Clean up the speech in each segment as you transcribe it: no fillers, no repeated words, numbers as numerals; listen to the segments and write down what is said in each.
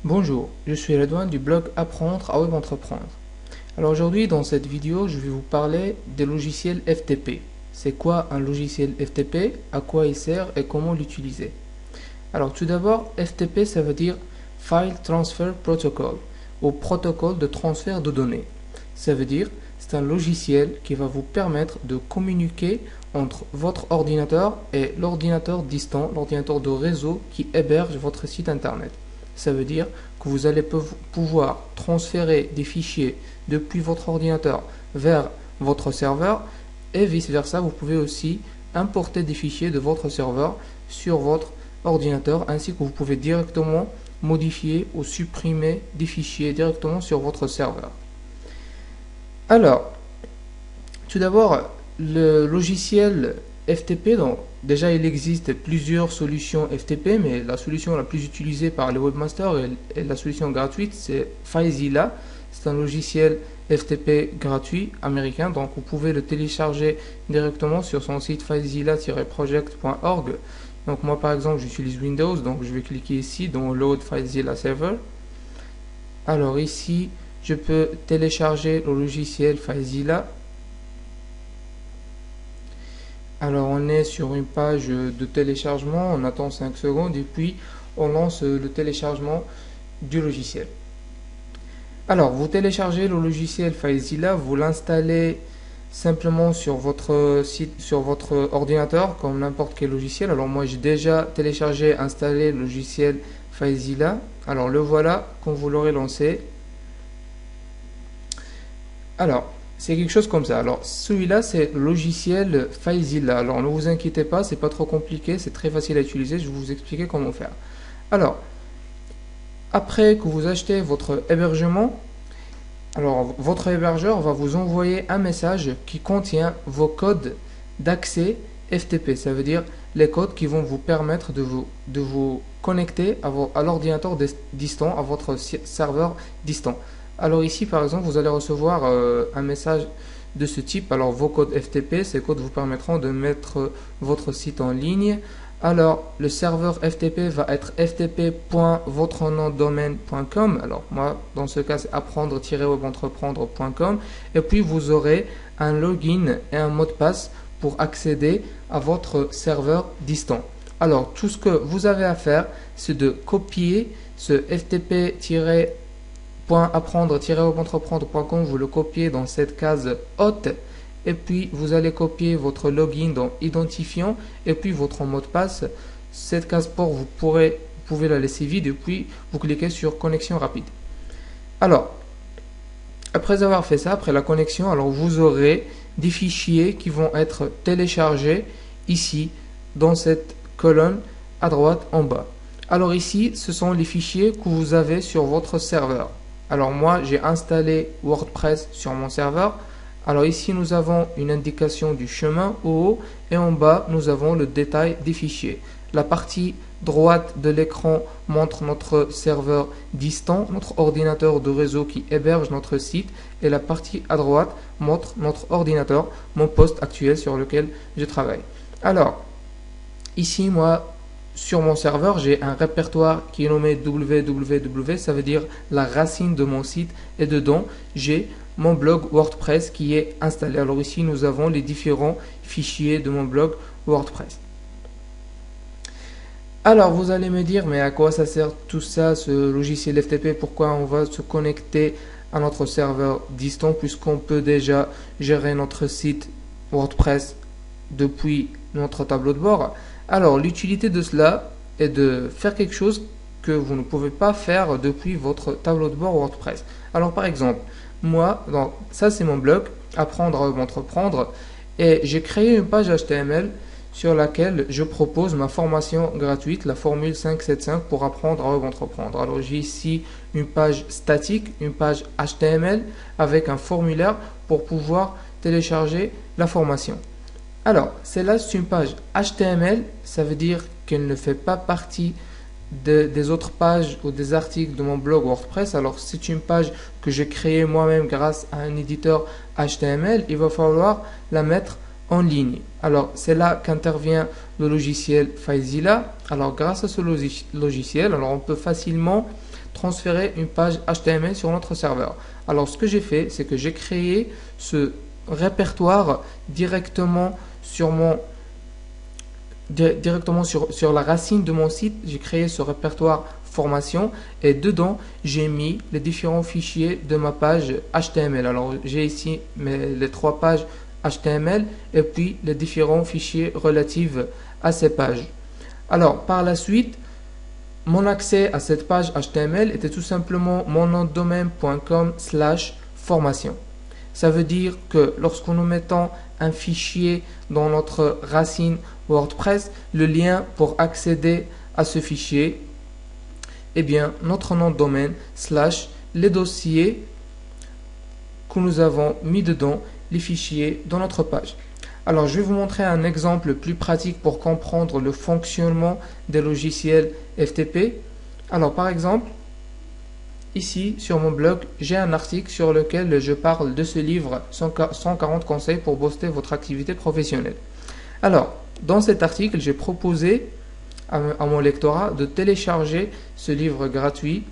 Bonjour, je suis Redouane du blog Apprendre à Web Entreprendre. Alors aujourd'hui dans cette vidéo je vais vous parler des logiciels FTP. C'est quoi un logiciel FTP, à quoi il sert et comment l'utiliser. Alors tout d'abord FTP ça veut dire File Transfer Protocol ou protocole de transfert de données. Ça veut dire c'est un logiciel qui va vous permettre de communiquer entre votre ordinateur et l'ordinateur distant, l'ordinateur de réseau qui héberge votre site internet. Ça veut dire que vous allez pouvoir transférer des fichiers depuis votre ordinateur vers votre serveur et vice versa. Vous pouvez aussi importer des fichiers de votre serveur sur votre ordinateur, ainsi que vous pouvez directement modifier ou supprimer des fichiers directement sur votre serveur. Alors, tout d'abord, le logiciel FTP, donc déjà il existe plusieurs solutions FTP, mais la solution la plus utilisée par les webmasters et la solution gratuite, c'est FileZilla. C'est un logiciel FTP gratuit américain, donc vous pouvez le télécharger directement sur son site filezilla-project.org. Donc moi par exemple j'utilise Windows, donc je vais cliquer ici dans Load FileZilla Server. Alors ici je peux télécharger le logiciel FileZilla. Alors on est sur une page de téléchargement, on attend 5 secondes et puis on lance le téléchargement du logiciel. Alors vous téléchargez le logiciel FileZilla, vous l'installez simplement sur votre site, sur votre ordinateur comme n'importe quel logiciel. Alors moi j'ai déjà téléchargé, installé le logiciel FileZilla. Alors le voilà quand vous l'aurez lancé. Alors c'est quelque chose comme ça. Alors celui-là c'est le logiciel FileZilla. Alors ne vous inquiétez pas, c'est pas trop compliqué, c'est très facile à utiliser. Je vais vous expliquer comment faire. Alors après que vous achetez votre hébergement, alors votre hébergeur va vous envoyer un message qui contient vos codes d'accès FTP. Ça veut dire les codes qui vont vous permettre de vous connecter à l'ordinateur distant, à votre serveur distant. Alors ici par exemple vous allez recevoir un message de ce type. Alors vos codes FTP, ces codes vous permettront de mettre votre site en ligne. Alors le serveur FTP va être ftp.votrenomdomaine.com. Alors moi dans ce cas c'est apprendre-webentreprendre.com. Et puis vous aurez un login et un mot de passe pour accéder à votre serveur distant. Alors tout ce que vous avez à faire c'est de copier ce ftp.apprendre-webentreprendre.com, vous le copiez dans cette case hôte et puis vous allez copier votre login dans identifiant et puis votre mot de passe. Cette case port vous pouvez la laisser vide et puis vous cliquez sur connexion rapide. Alors après avoir fait ça, après la connexion, alors vous aurez des fichiers qui vont être téléchargés ici dans cette colonne à droite en bas. Alors ici ce sont les fichiers que vous avez sur votre serveur. Alors moi j'ai installé WordPress sur mon serveur. Alors ici nous avons une indication du chemin au haut et en bas nous avons le détail des fichiers. La partie droite de l'écran montre notre serveur distant, notre ordinateur de réseau qui héberge notre site, et la partie à droite montre notre ordinateur, mon poste actuel sur lequel je travaille. Alors ici moi sur mon serveur, j'ai un répertoire qui est nommé www, ça veut dire la racine de mon site, et dedans, j'ai mon blog WordPress qui est installé. Alors ici, nous avons les différents fichiers de mon blog WordPress. Alors, vous allez me dire, mais à quoi ça sert tout ça, ce logiciel FTP? Pourquoi on va se connecter à notre serveur distant puisqu'on peut déjà gérer notre site WordPress depuis notre tableau de bord? Alors, l'utilité de cela est de faire quelque chose que vous ne pouvez pas faire depuis votre tableau de bord WordPress. Alors, par exemple, moi, ça c'est mon blog, Apprendre à Entreprendre, et j'ai créé une page HTML sur laquelle je propose ma formation gratuite, la formule 575 pour apprendre à entreprendre. Alors, j'ai ici une page statique, une page HTML avec un formulaire pour pouvoir télécharger la formation. Alors, celle-là, c'est une page HTML, ça veut dire qu'elle ne fait pas partie des autres pages ou des articles de mon blog WordPress. Alors, c'est une page que j'ai créée moi-même grâce à un éditeur HTML. Il va falloir la mettre en ligne. Alors, c'est là qu'intervient le logiciel FileZilla. Alors, grâce à ce logiciel, alors on peut facilement transférer une page HTML sur notre serveur. Alors ce que j'ai fait, c'est que j'ai créé ce répertoire directement sur la racine de mon site. J'ai créé ce répertoire formation et dedans j'ai mis les différents fichiers de ma page HTML. Alors j'ai ici les 3 pages HTML et puis les différents fichiers relatifs à ces pages. Alors par la suite, mon accès à cette page HTML était tout simplement mon nom de domaine.com/formation. Ça veut dire que lorsque nous mettons un fichier dans notre racine WordPress, le lien pour accéder à ce fichier, eh bien, notre nom de domaine / les dossiers que nous avons mis dedans, les fichiers dans notre page. Alors, je vais vous montrer un exemple plus pratique pour comprendre le fonctionnement des logiciels FTP. Alors, par exemple, ici, sur mon blog, j'ai un article sur lequel je parle de ce livre 140 conseils pour booster votre activité professionnelle. Alors, dans cet article, j'ai proposé à mon lectorat de télécharger ce livre gratuit.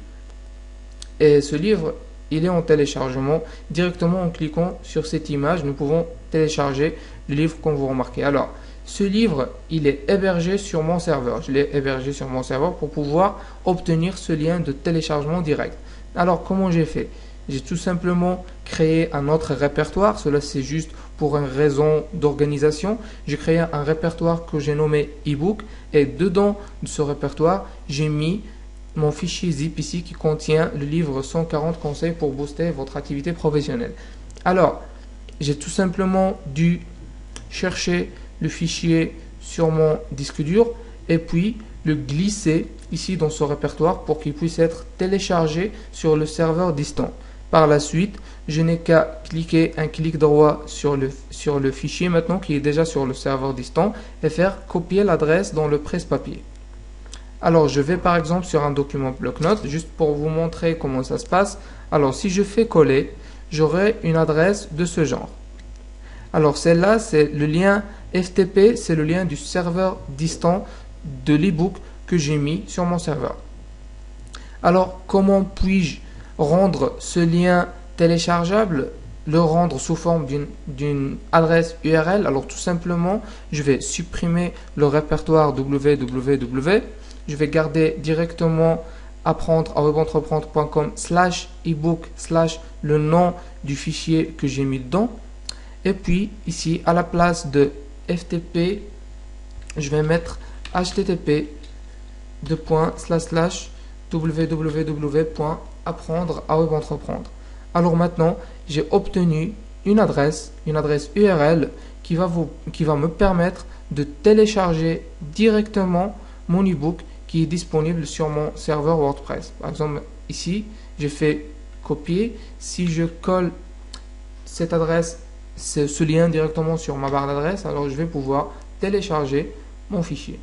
Et ce livre, il est en téléchargement. Directement en cliquant sur cette image, nous pouvons télécharger le livre comme vous remarquez. Alors, ce livre, il est hébergé sur mon serveur. Je l'ai hébergé sur mon serveur pour pouvoir obtenir ce lien de téléchargement direct. Alors, comment j'ai fait? J'ai tout simplement créé un autre répertoire. Cela, c'est juste pour une raison d'organisation. J'ai créé un répertoire que j'ai nommé ebook. Et dedans de ce répertoire, j'ai mis mon fichier zip ici qui contient le livre 140 conseils pour booster votre activité professionnelle. Alors, j'ai tout simplement dû chercher le fichier sur mon disque dur et puis le glisser ici dans ce répertoire pour qu'il puisse être téléchargé sur le serveur distant. Par la suite, je n'ai qu'à cliquer un clic droit sur le fichier maintenant qui est déjà sur le serveur distant et faire copier l'adresse dans le presse-papier. Alors, je vais par exemple sur un document bloc-notes juste pour vous montrer comment ça se passe. Alors, si je fais coller, j'aurai une adresse de ce genre. Alors, celle-là, c'est le lien FTP, c'est le lien du serveur distant de l'ebook que j'ai mis sur mon serveur. Alors, comment puis-je rendre ce lien téléchargeable, le rendre sous forme d'une adresse URL? Alors, tout simplement, je vais supprimer le répertoire www. Je vais garder directement apprendre@webentrepreneur.com/ebook/ le nom du fichier que j'ai mis dedans. Et puis ici, à la place de FTP, je vais mettre http://www.apprendre@webentrepreneur. Alors maintenant, j'ai obtenu une adresse URL qui va me permettre de télécharger directement mon ebook qui est disponible sur mon serveur WordPress. Par exemple, ici, j'ai fait copier. Si je colle cette adresse, ce lien directement sur ma barre d'adresse, alors je vais pouvoir télécharger mon fichier.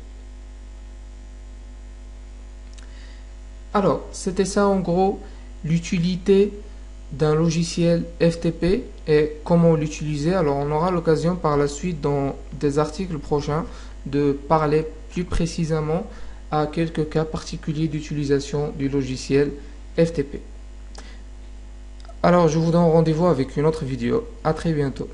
Alors, c'était ça en gros l'utilité d'un logiciel FTP et comment l'utiliser. Alors, on aura l'occasion par la suite dans des articles prochains de parler plus précisément à quelques cas particuliers d'utilisation du logiciel FTP. Alors, je vous donne rendez-vous avec une autre vidéo. À très bientôt.